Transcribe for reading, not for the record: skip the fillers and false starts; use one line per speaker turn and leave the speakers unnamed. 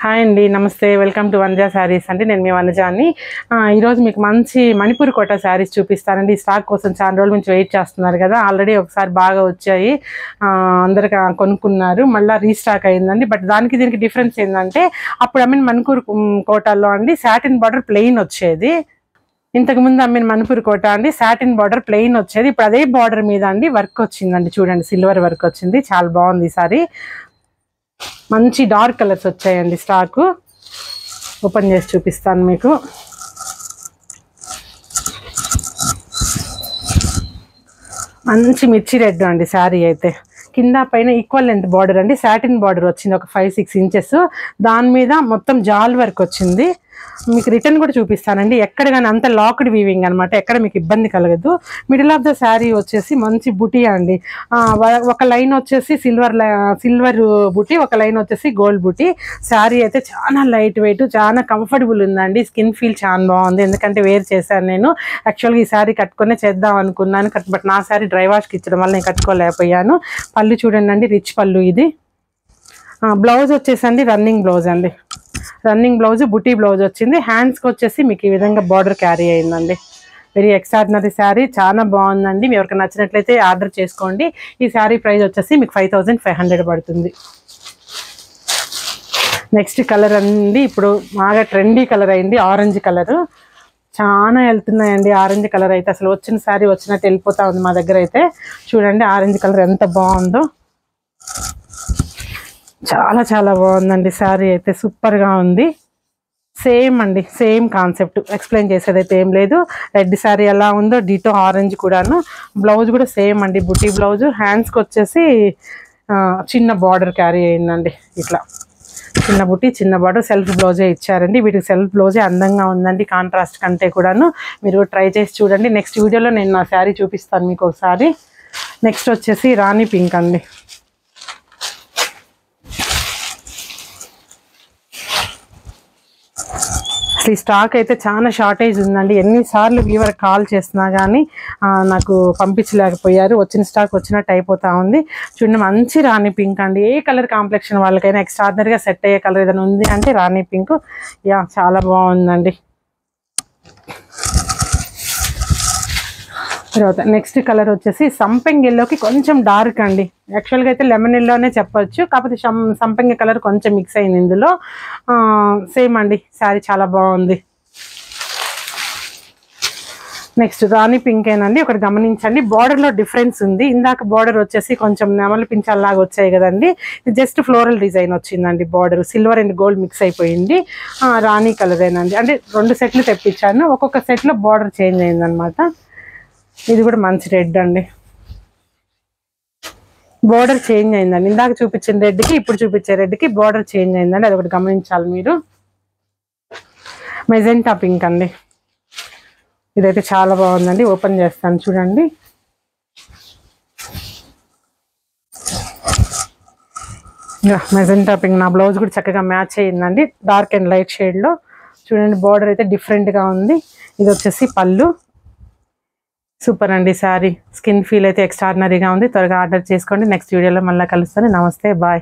Hi అండి, నమస్తే. Welcome to Vanaja saris అండి. నేను మీ వనజాని. ఈరోజు మీకు మంచి మణిపూర్ కోట శారీస్ చూపిస్తానండి. స్టాక్ కోసం చాలా రోజుల నుంచి వెయిట్ చేస్తున్నారు కదా. ఆల్రెడీ ఒకసారి బాగా వచ్చాయి, అందరికి కొనుక్కున్నారు, మళ్ళీ రీస్టాక్ అయిందండి. బట్ దానికి దీనికి డిఫరెన్స్ ఏంటంటే, అప్పుడు మణిపూర్ కోటలో అండి సాటిన్ బార్డర్ ప్లెయిన్ వచ్చేది. ఇంతకుముందు మణిపూర్ కోట అండి సాటిన్ బార్డర్ ప్లెయిన్ వచ్చేది. ఇప్పుడు అదే బార్డర్ మీద అండి వర్క్ వచ్చిందండి. చూడండి, సిల్వర్ వర్క్ వచ్చింది, చాలా బాగుంది. ఈసారి మంచి డార్క్ కలర్స్ వచ్చాయండి. స్టాకు ఓపెన్ చేసి చూపిస్తాను మీకు. మంచి మిర్చి రెడ్ అండి శారీ అయితే. కింద పైన ఈక్వల్ లెంత్ బార్డర్ అండి, సాటిన్ బార్డర్ వచ్చింది ఒక 5-6 ఇంచెస్. దాని మీద మొత్తం జాల్ వర్క్ వచ్చింది. మీకు రిటర్న్ కూడా చూపిస్తానండి. ఎక్కడ కానీ అంత లాక్డ్ వీవింగ్ అనమాట, ఎక్కడ మీకు ఇబ్బంది కలగదు. మిడిల్ ఆఫ్ ద శారీ వచ్చేసి మంచి బుటీ అండి. ఒక లైన్ వచ్చేసి సిల్వర్ బుటీ, ఒక లైన్ వచ్చేసి గోల్డ్ బుటీ. శారీ అయితే చాలా లైట్ వెయిట్, చాలా కంఫర్టబుల్ ఉందండి. స్కిన్ ఫీల్ చాలా బాగుంది, ఎందుకంటే వేర్ చేశాను నేను. యాక్చువల్గా ఈ శారీ కట్టుకునే చేద్దాం అనుకున్నాను, బట్ నా శారీ డ్రై వాష్కి ఇచ్చడం వల్ల నేను కట్టుకోలేకపోయాను. పళ్ళు చూడండి అండి, రిచ్ పళ్ళు ఇది. బ్లౌజ్ వచ్చేసండి రన్నింగ్ బ్లౌజ్ అండి, రన్నింగ్ బ్లౌజ్ బుటీ బ్లౌజ్ వచ్చింది. హ్యాండ్స్కి వచ్చేసి మీకు ఈ విధంగా బార్డర్ క్యారీ అయిందండి. వెరీ ఎక్స్ట్రాడినరీ శారీ, చాలా బాగుందండి. మీ ఎవరికి నచ్చినట్లయితే ఆర్డర్ చేసుకోండి. ఈ శారీ ప్రైస్ వచ్చేసి మీకు 5500 పడుతుంది. నెక్స్ట్ కలర్ అండి, ఇప్పుడు బాగా ట్రెండీ కలర్ అయింది, ఆరెంజ్ కలర్. చాలా వెళ్తున్నాయండి ఆరెంజ్ కలర్ అయితే. అసలు వచ్చిన శారీ వచ్చినట్టు వెళ్ళిపోతా ఉంది మా దగ్గర అయితే. చూడండి ఆరెంజ్ కలర్ ఎంత బాగుందో, చాలా చాలా బాగుందండి శారీ అయితే. సూపర్గా ఉంది. సేమ్ అండి, సేమ్ కాన్సెప్ట్, ఎక్స్ప్లెయిన్ చేసేదైతే ఏం లేదు. రెడ్ శారీ ఎలా ఉందో డిటో ఆరెంజ్ కూడాను. బ్లౌజ్ కూడా సేమ్ అండి, బుటీ బ్లౌజ్. హ్యాండ్స్కి వచ్చేసి చిన్న బార్డర్ క్యారీ అయిందండి. ఇట్లా చిన్న బుట్టి, చిన్న బార్డర్, సెల్ఫ్ బ్లౌజే ఇచ్చారండి. వీటికి సెల్ఫ్ బ్లౌజే అందంగా ఉందండి, కాంట్రాస్ట్ కంటే కూడాను. మీరు ట్రై చేసి చూడండి. నెక్స్ట్ వీడియోలో నేను నా శారీ చూపిస్తాను మీకు ఒకసారి. నెక్స్ట్ వచ్చేసి రాణి పింక్ అండి. ఈ స్టాక్ అయితే చాలా షార్టేజ్ ఉందండి. ఎన్నిసార్లు వీవర్ కాల్ చేస్తున్నా కానీ నాకు పంపించలేకపోయారు. వచ్చిన స్టాక్ వచ్చినట్టు అయిపోతా ఉంది. చూడండి, మంచి రాణి పింక్ అండి. ఏ కలర్ కాంప్లెక్షన్ వాళ్ళకైనా ఎక్స్ట్రాడినరీగా సెట్ అయ్యే కలర్ ఏదైనా ఉంది అంటే రాణి పింక్. యా, చాలా బాగుందండి. తర్వాత నెక్స్ట్ కలర్ వచ్చేసి సంపెంగ్ ఎల్లోకి కొంచెం డార్క్ అండి. యాక్చువల్గా అయితే లెమన్ ఎల్లోనే చెప్పొచ్చు, కాకపోతే సంపెంగ కలర్ కొంచెం మిక్స్ అయింది ఇందులో. సేమ్ అండి, శారీ చాలా బాగుంది. నెక్స్ట్ రాణి పింకేనండి. ఒకటి గమనించండి, బార్డర్లో డిఫరెన్స్ ఉంది. ఇందాక బార్డర్ వచ్చేసి కొంచెం నెమలి పించాల్లాగా వచ్చాయి కదండి, ఇది జస్ట్ ఫ్లోరల్ డిజైన్ వచ్చిందండి. Border silver and gold mix అయిపోయింది. రాణి కలరేనండి, అంటే 2 సెట్లు తెప్పించాను, ఒక్కొక్క సెట్లో బార్డర్ చేంజ్ అయిందనమాట. ఇది కూడా మంచి రెడ్ అండి, బార్డర్ చేంజ్ అయిందండి. ఇందాక చూపించిన రెడ్కి ఇప్పుడు చూపించే రెడ్కి బార్డర్ చేంజ్ అయిందండి, అది ఒకటి గమనించాలి మీరు. మెజెంటా పింక్ అండి, ఇదైతే చాలా బాగుందండి. ఓపెన్ చేస్తాను చూడండి. మెజెంటా పింక్, నా బ్లౌజ్ కూడా చక్కగా మ్యాచ్ అయ్యిందండి, డార్క్ అండ్ లైట్ షేడ్లో. చూడండి, బార్డర్ అయితే డిఫరెంట్గా ఉంది. ఇది వచ్చేసి పళ్ళు. సూపర్ అండి శారీ, స్కిన్ ఫీల్ అయితే ఎక్స్ట్రాడినరీగా ఉంది. త్వరగా ఆర్డర్ చేసుకోండి. నెక్స్ట్ వీడియోలో మళ్ళీ కలుస్తాను. నమస్తే, బాయ్.